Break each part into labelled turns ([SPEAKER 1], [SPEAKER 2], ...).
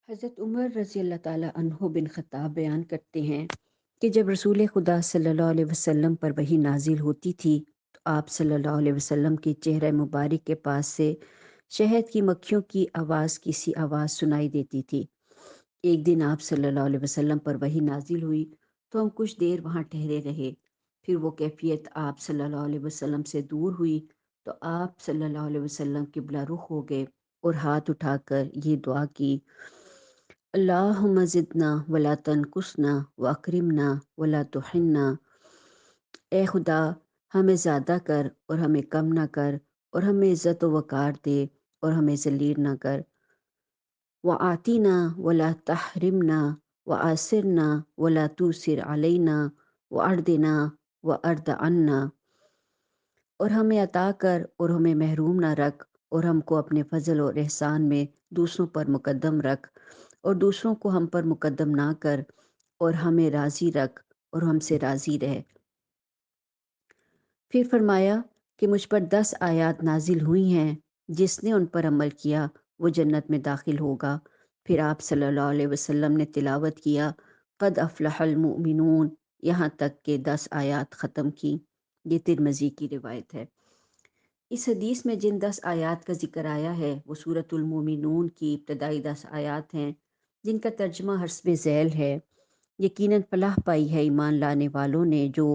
[SPEAKER 1] حضرت عمر رضی اللہ تعالیٰ عنہ بن خطاب بیان کرتے ہیں کہ جب رسول خدا صلی اللہ علیہ وسلم پر وحی نازل ہوتی تھی تو آپ صلی اللہ علیہ وسلم کے چہرہ مبارک کے پاس سے شہد کی مکھیوں کی آواز کی سی آواز سنائی دیتی تھی۔ ایک دن آپ صلی اللہ علیہ وسلم پر وحی نازل ہوئی تو ہم کچھ دیر وہاں ٹھہرے رہے، پھر وہ کیفیت آپ صلی اللہ علیہ وسلم سے دور ہوئی تو آپ صلی اللہ علیہ وسلم قبلہ رخ ہو گئے اور ہاتھ اٹھا کر یہ دعا کی: اللہم زدنا ولا تنقصنا واکرمنا ولا تحرمنا۔ اے خدا، ہمیں زیادہ کر اور ہمیں کم نہ کر، اور ہمیں عزت و وقار دے اور ہمیں ذلیل نہ کر۔ وآتینا ولا تحرمنا وآثرنا ولا توسر علینا واردنا وارد عنا۔ اور ہمیں عطا کر اور ہمیں محروم نہ رکھ، اور ہم کو اپنے فضل اور احسان میں دوسروں پر مقدم رکھ، اور دوسروں کو ہم پر مقدم نہ کر، اور ہمیں راضی رکھ اور ہم سے راضی رہ۔ پھر فرمایا کہ مجھ پر 10 آیات نازل ہوئی ہیں، جس نے ان پر عمل کیا وہ جنت میں داخل ہوگا۔ پھر آپ صلی اللہ علیہ وسلم نے تلاوت کیا: قد افلح المؤمنون، یہاں تک کہ 10 آیات ختم کی۔ یہ ترمذی کی روایت ہے۔ اس حدیث میں جن 10 آیات کا ذکر آیا ہے وہ سورۃ المومنون کی ابتدائی 10 آیات ہیں، جن کا ترجمہ حسب ذیل ہے: یقیناً فلاح پائی ہے ایمان لانے والوں نے جو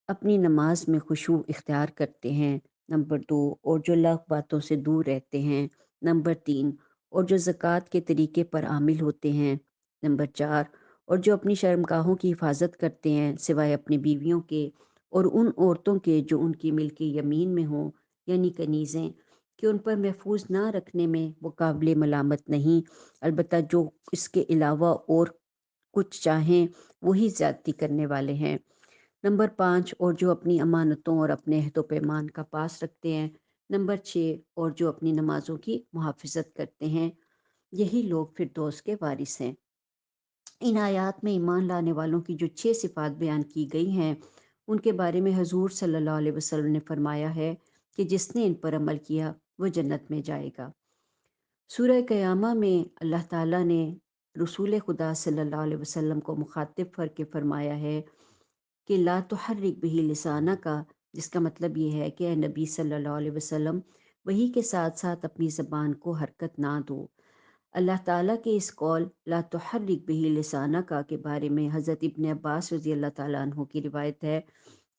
[SPEAKER 1] اپنی نماز میں خشوع اختیار کرتے ہیں۔ نمبر 2، اور جو لغو باتوں سے دور رہتے ہیں۔ نمبر 3، اور جو زکوٰۃ کے طریقے پر عامل ہوتے ہیں۔ نمبر 4، اور جو اپنی شرمگاہوں کی حفاظت کرتے ہیں سوائے اپنی بیویوں کے اور ان عورتوں کے جو ان کی ملک یمین میں ہوں، یعنی کنیزیں، کہ ان پر محفوظ نہ رکھنے میں وہ قابل ملامت نہیں، البتہ جو اس کے علاوہ اور کچھ چاہیں وہی زیادتی کرنے والے ہیں۔ نمبر 5، اور جو اپنی امانتوں اور اپنے عہد و پیمان کا پاس رکھتے ہیں۔ نمبر 6، اور جو اپنی نمازوں کی محافظت کرتے ہیں، یہی لوگ فردوس کے وارث ہیں۔ ان آیات میں ایمان لانے والوں کی جو 6 صفات بیان کی گئی ہیں، ان کے بارے میں حضور صلی اللہ علیہ وسلم نے فرمایا ہے کہ جس نے ان پر عمل کیا وہ جنت میں جائے گا۔ سورہ قیامہ میں اللہ تعالیٰ نے رسول خدا صلی اللہ علیہ وسلم کو مخاطب کر کے فرمایا ہے کہ لا تحرک بہ لسانک، جس کا مطلب یہ ہے کہ اے نبی صلی اللہ علیہ وسلم وحی کے ساتھ ساتھ اپنی زبان کو حرکت نہ دو۔ اللہ تعالیٰ کے اس قول لا تحرک بہ لسانک کے بارے میں حضرت ابن عباس رضی اللہ تعالیٰ عنہ کی روایت ہے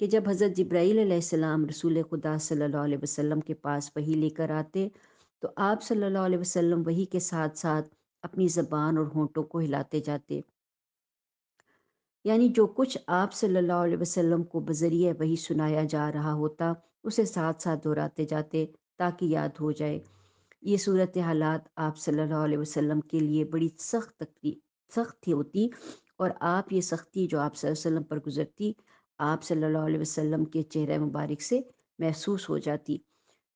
[SPEAKER 1] کہ جب حضرت جبرائیل علیہ السلام رسول خدا صلی اللہ علیہ وسلم کے پاس وحی لے کر آتے تو آپ صلی اللہ علیہ وسلم وحی کے ساتھ ساتھ اپنی زبان اور ہونٹوں کو ہلاتے جاتے، یعنی جو کچھ آپ صلی اللہ علیہ وسلم کو بذریعہ وحی سنایا جا رہا ہوتا اسے ساتھ ساتھ دہراتے جاتے تاکہ یاد ہو جائے۔ یہ صورت حالات آپ صلی اللہ علیہ وسلم کے لیے بڑی سخت ہوتی، اور آپ یہ سختی جو آپ صلی اللہ علیہ وسلم پر گزرتی آپ صلی اللہ علیہ وسلم کے چہرہ مبارک سے محسوس ہو جاتی۔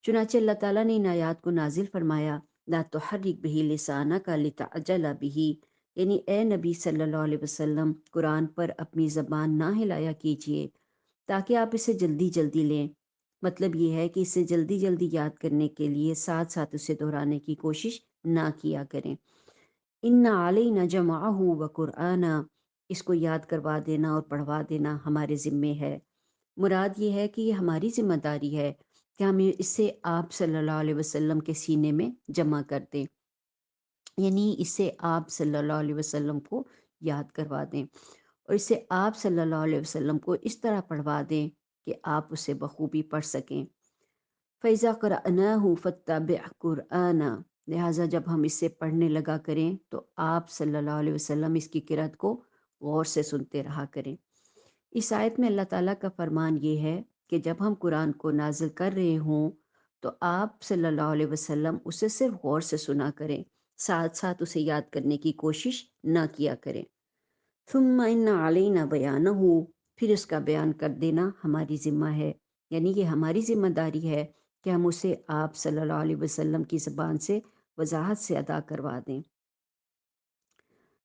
[SPEAKER 1] چنانچہ اللہ تعالیٰ نے ان آیات کو نازل فرمایا: لا تحرک بہ لسانک لتعجل بہ، یعنی اے نبی صلی اللہ علیہ وسلم قرآن پر اپنی زبان نہ ہلایا کیجیے تاکہ آپ اسے جلدی جلدی لیں۔ مطلب یہ ہے کہ اسے جلدی جلدی یاد کرنے کے لیے ساتھ ساتھ اسے دہرانے کی کوشش نہ کیا کریں۔ ان علینا جمعہ و قرآنہ، اس کو یاد کروا دینا اور پڑھوا دینا ہمارے ذمے ہے۔ مراد یہ ہے کہ یہ ہماری ذمہ داری ہے کہ ہم اسے آپ صلی اللہ علیہ وسلم کے سینے میں جمع کر دیں، یعنی اسے آپ صلی اللہ علیہ وسلم کو یاد کروا دیں، اور اسے آپ صلی اللہ علیہ وسلم کو اس طرح پڑھوا دیں کہ آپ اسے بخوبی پڑھ سکیں۔ فَإِذَا قَرَأْنَاهُ فَاتَّبِعْ قُرْآنَهُ، لہٰذا جب ہم اسے پڑھنے لگا کریں تو آپ صلی اللہ علیہ وسلم اس کی قرأت کو غور سے سنتے رہا کریں۔ اس آیت میں اللہ تعالیٰ کا فرمان یہ ہے کہ جب ہم قرآن کو نازل کر رہے ہوں تو آپ صلی اللہ علیہ وسلم اسے صرف غور سے سنا کریں، ساتھ ساتھ اسے یاد کرنے کی کوشش نہ کیا کریں۔ ثم ان علینا بیانہ، پھر اس کا بیان کر دینا ہماری ذمہ ہے، یعنی یہ ہماری ذمہ داری ہے کہ ہم اسے آپ صلی اللہ علیہ وسلم کی زبان سے وضاحت سے ادا کروا دیں۔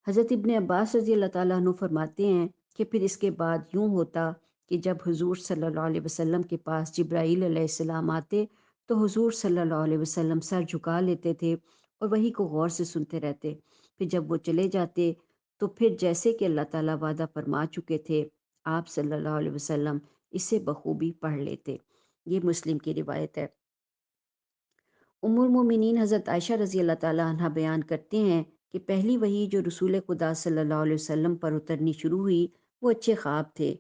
[SPEAKER 1] حضرت ابن عباس رضی اللہ تعالیٰ عنہ فرماتے ہیں کہ پھر اس کے بعد یوں ہوتا کہ جب حضور صلی اللہ علیہ وسلم کے پاس جبرائیل علیہ السلام آتے تو حضور صلی اللہ علیہ وسلم سر جھکا لیتے تھے اور وحی کو غور سے سنتے رہتے، پھر جب وہ چلے جاتے تو پھر جیسے کہ اللہ تعالیٰ وعدہ فرما چکے تھے، آپ صلی اللہ علیہ وسلم اسے بخوبی پڑھ لیتے۔ یہ مسلم کی روایت ہے۔ ام المومنین حضرت عائشہ رضی اللہ تعالیٰ عنہ بیان کرتے ہیں کہ پہلی وحی جو رسول خدا صلی اللہ علیہ وسلم پر اترنی شروع ہوئی وہ اچھے خواب تھے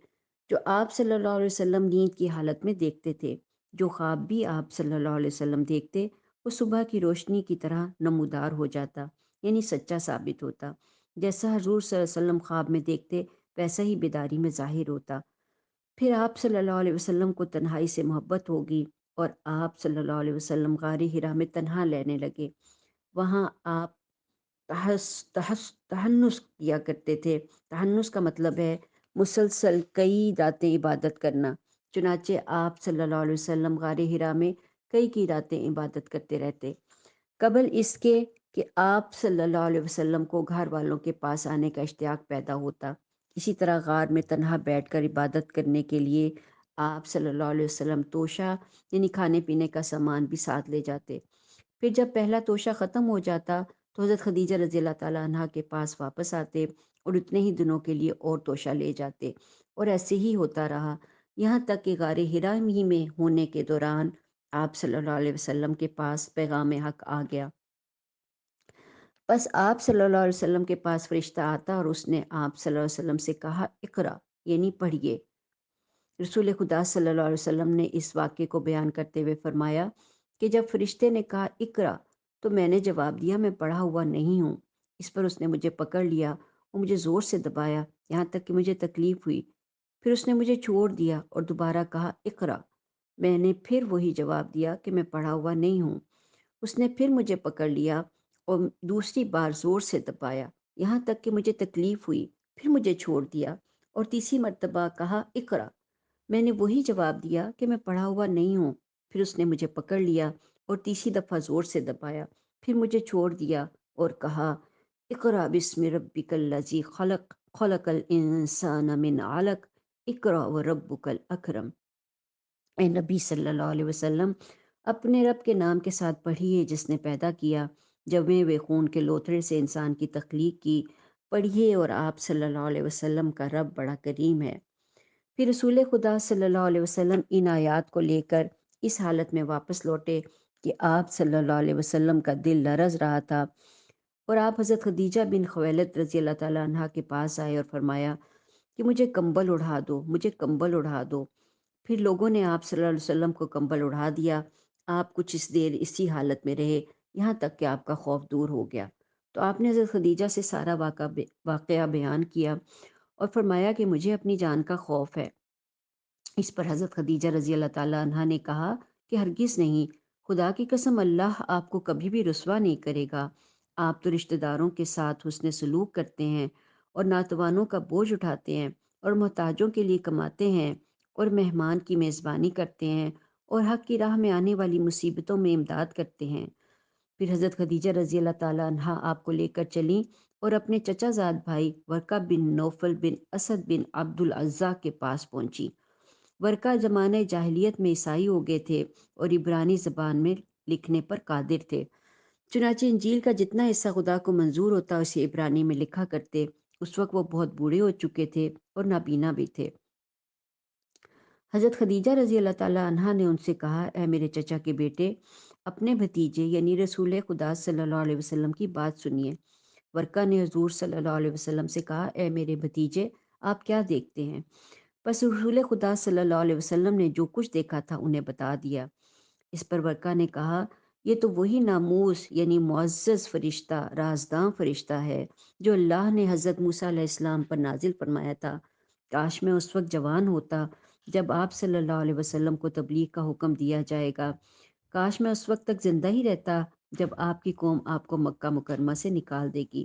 [SPEAKER 1] جو آپ صلی اللہ علیہ وسلم نیند کی حالت میں دیکھتے تھے۔ جو خواب بھی آپ صلی اللہ علیہ وسلم دیکھتے وہ صبح کی روشنی کی طرح نمودار ہو جاتا، یعنی سچا ثابت ہوتا۔ جیسا حضور صلی اللہ علیہ وسلم خواب میں دیکھتے ویسا ہی بیداری میں ظاہر ہوتا۔ پھر آپ صلی اللہ علیہ وسلم کو تنہائی سے محبت ہوگی اور آپ صلی اللہ علیہ وسلم غار حرا میں تنہا لینے لگے۔ وہاں آپ تہنس کیا کرتے تھے۔ تہنس کا مطلب ہے مسلسل کئی راتیں عبادت کرنا۔ چنانچہ آپ صلی اللہ علیہ وسلم غار حرا میں کئی راتیں عبادت کرتے رہتے، قبل اس کے کہ آپ صلی اللہ علیہ وسلم کو گھر والوں کے پاس آنے کا اشتیاق پیدا ہوتا۔ اسی طرح غار میں تنہا بیٹھ کر عبادت کرنے کے لیے آپ صلی اللہ علیہ وسلم توشہ یعنی کھانے پینے کا سامان بھی ساتھ لے جاتے۔ پھر جب پہلا توشہ ختم ہو جاتا تو حضرت خدیجہ رضی اللہ تعالیٰ عنہ کے پاس واپس آتے اور اتنے ہی دنوں کے لیے اور توشہ لے جاتے، اور ایسے ہی ہوتا رہا یہاں تک کہ غار حرا ہی میں ہونے کے دوران آپ صلی اللہ علیہ وسلم کے پاس پیغام حق آ گیا۔ بس آپ صلی اللہ علیہ وسلم کے پاس فرشتہ آتا اور اس نے آپ صلی اللہ علیہ وسلم سے کہا اقرا، یعنی پڑھیے۔ رسول خدا صلی اللہ علیہ وسلم نے اس واقعے کو بیان کرتے ہوئے فرمایا کہ جب فرشتے نے کہا اقرا تو میں نے جواب دیا میں پڑھا ہوا نہیں ہوں۔ اس پر اس نے مجھے پکڑ لیا اور مجھے زور سے دبایا یہاں تک کہ مجھے تکلیف ہوئی۔ پھر اس نے مجھے چھوڑ دیا اور دوبارہ کہا اقرا۔ میں نے پھر وہی جواب دیا کہ میں پڑھا ہوا نہیں ہوں۔ اس نے پھر مجھے پکڑ لیا اور دوسری بار زور سے دبایا یہاں تک کہ مجھے تکلیف ہوئی، پھر مجھے چھوڑ دیا اور تیسری مرتبہ کہا اقرا۔ میں نے وہی جواب دیا کہ میں پڑھا ہوا نہیں ہوں۔ پھر اس نے مجھے پکڑ لیا اور تیسری دفعہ زور سے دبایا، پھر مجھے چھوڑ دیا اور کہا اقرا بسم ربک الذی خلق، خلق الانسان من علق، اقرا وربک الاکرم۔ اے نبی صلی اللہ علیہ وسلم، اپنے رب کے نام کے ساتھ پڑھیے جس نے پیدا کیا جمے ہوئے خون کے لوتھڑے سے انسان کی تخلیق کی۔ پڑھیے اور آپ صلی اللہ علیہ وسلم کا رب بڑا کریم ہے۔ پھر رسول خدا صلی اللہ علیہ وسلم ان آیات کو لے کر اس حالت میں واپس لوٹے کہ آپ صلی اللہ علیہ وسلم کا دل لرز رہا تھا، اور آپ حضرت خدیجہ بن خویلد رضی اللہ تعالیٰ عنہ کے پاس آئے اور فرمایا کہ مجھے کمبل اڑھا دو، مجھے کمبل اڑھا دو۔ پھر لوگوں نے آپ صلی اللہ علیہ وسلم کو کمبل اڑھا دیا۔ آپ کچھ اس دیر اسی حالت میں رہے یہاں تک کہ آپ کا خوف دور ہو گیا۔ تو آپ نے حضرت خدیجہ سے سارا واقعہ بیان کیا اور فرمایا کہ مجھے اپنی جان کا خوف ہے۔ اس پر حضرت خدیجہ رضی اللہ تعالیٰ عنہ نے کہا کہ ہرگز نہیں، خدا کی قسم اللہ آپ کو کبھی بھی رسوا نہیں کرے گا۔ آپ تو رشتہ داروں کے ساتھ حسن سلوک کرتے ہیں اور ناتوانوں کا بوجھ اٹھاتے ہیں اور محتاجوں کے لیے کماتے ہیں اور مہمان کی میزبانی کرتے ہیں اور حق کی راہ میں آنے والی مصیبتوں میں امداد کرتے ہیں۔ پھر حضرت خدیجہ رضی اللہ تعالیٰ عنہ آپ کو لے کر چلیں اور اپنے چچا زاد بھائی ورقہ بن نوفل بن اسد بن عبد العزیٰ کے پاس پہنچی۔ ورقہ زمانہ جاہلیت میں عیسائی ہو گئے تھے اور عبرانی زبان میں لکھنے پر قادر تھے، چنانچہ انجیل کا جتنا حصہ خدا کو منظور ہوتا اسے عبرانی میں لکھا کرتے۔ اس وقت وہ بہت بوڑھے ہو چکے تھے اور نابینا بھی تھے۔ حضرت خدیجہ رضی اللہ تعالیٰ عنہا نے ان سے کہا اے میرے چچا کے بیٹے، اپنے بھتیجے یعنی رسول خدا صلی اللہ علیہ وسلم کی بات سنیے۔ ورقہ نے حضور صلی اللہ علیہ وسلم سے کہا اے میرے بھتیجے، آپ کیا دیکھتے ہیں؟ بس رسول خدا صلی اللہ علیہ وسلم نے جو کچھ دیکھا تھا انہیں بتا دیا۔ اس پر ورقہ نے کہا یہ تو وہی ناموس یعنی معزز فرشتہ، رازداں فرشتہ ہے جو اللہ نے حضرت موسیٰ علیہ السلام پر نازل فرمایا تھا۔ کاش میں اس وقت جوان ہوتا جب آپ صلی اللہ علیہ وسلم کو تبلیغ کا حکم دیا جائے گا۔ کاش میں اس وقت تک زندہ ہی رہتا جب آپ کی قوم آپ کو مکہ مکرمہ سے نکال دے گی۔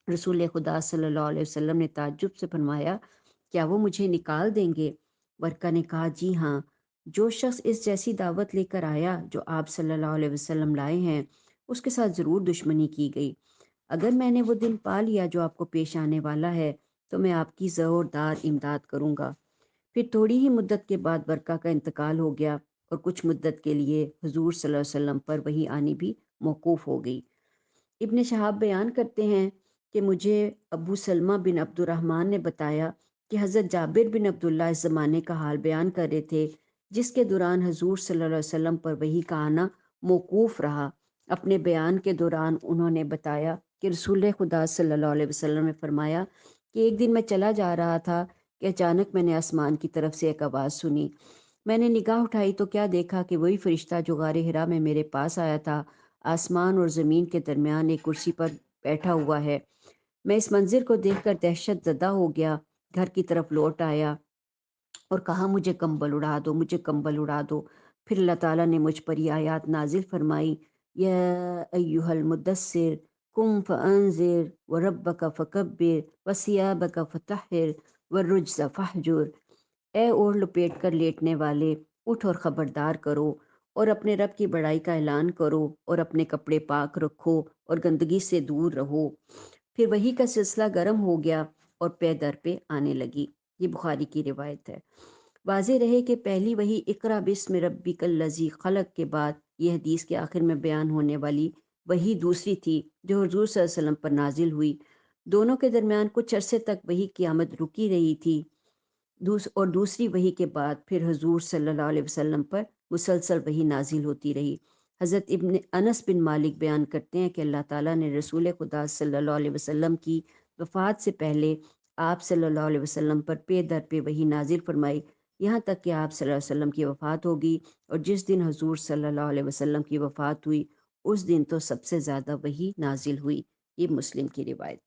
[SPEAKER 1] رسول خدا صلی اللہ علیہ وسلم نے تعجب سے فرمایا کیا وہ مجھے نکال دیں گے؟ ورقہ نے کہا جی ہاں، جو شخص اس جیسی دعوت لے کر آیا جو آپ صلی اللہ علیہ وسلم لائے ہیں اس کے ساتھ ضرور دشمنی کی گئی۔ اگر میں نے وہ دن پا لیا جو آپ کو پیش آنے والا ہے تو میں آپ کی زوردار امداد کروں گا۔ پھر تھوڑی ہی مدت کے بعد ورقہ کا انتقال ہو گیا اور کچھ مدت کے لیے حضور صلی اللہ علیہ وسلم پر وحی آنی بھی موقوف ہو گئی۔ ابن شہاب بیان کرتے ہیں کہ مجھے ابو سلمہ بن عبد الرحمن نے بتایا کہ حضرت جابر بن عبداللہ اس زمانے کا حال بیان کر رہے تھے جس کے دوران حضور صلی اللہ علیہ وسلم پر وحی کا آنا موقوف رہا۔ اپنے بیان کے دوران انہوں نے بتایا کہ رسول خدا صلی اللہ علیہ وسلم نے فرمایا کہ ایک دن میں چلا جا رہا تھا کہ اچانک میں نے آسمان کی طرف سے ایک آواز سنی۔ میں نے نگاہ اٹھائی تو کیا دیکھا کہ وہی فرشتہ جو غار حرا میں میرے پاس آیا تھا آسمان اور زمین کے درمیان ایک کرسی پر بیٹھا ہوا ہے۔ میں اس منظر کو دیکھ کر دہشت زدہ ہو گیا، گھر کی طرف لوٹ آیا اور کہا مجھے کمبل اڑا دو، مجھے کمبل اڑا دو۔ پھر اللہ تعالیٰ نے مجھ پر یہ آیات نازل فرمائی، یا ایہا المدثر قم فانذر وربک فکبر وثیابک فطہر والرجز فہجر۔ اے اوڑھ لپیٹ کر لیٹنے والے، اٹھ اور خبردار کرو اور اپنے رب کی بڑائی کا اعلان کرو اور اپنے کپڑے پاک رکھو اور گندگی سے دور رہو۔ پھر وہی کا سلسلہ گرم ہو گیا اور پے در پہ آنے لگی۔ یہ بخاری کی روایت ہے۔ واضح رہے کہ پہلی وہی اقرا بسم ربک الذی خلق کے بعد یہ حدیث کے آخر میں بیان ہونے والی وہی دوسری تھی جو حضور صلی اللہ علیہ وسلم پر نازل ہوئی۔ دونوں کے درمیان کچھ عرصے تک وہی کی آمد رکی رہی تھی اور دوسری وحی کے بعد پھر حضور صلی اللہ علیہ وسلم پر مسلسل وحی نازل ہوتی رہی۔ حضرت ابن انس بن مالک بیان کرتے ہیں کہ اللہ تعالیٰ نے رسول خدا صلی اللہ علیہ وسلم کی وفات سے پہلے آپ صلی اللہ علیہ وسلم پر پے در پہ وحی نازل فرمائی، یہاں تک کہ آپ صلی اللہ علیہ وسلم کی وفات ہوگی، اور جس دن حضور صلی اللہ علیہ وسلم کی وفات ہوئی اس دن تو سب سے زیادہ وحی نازل ہوئی۔ یہ مسلم کی روایت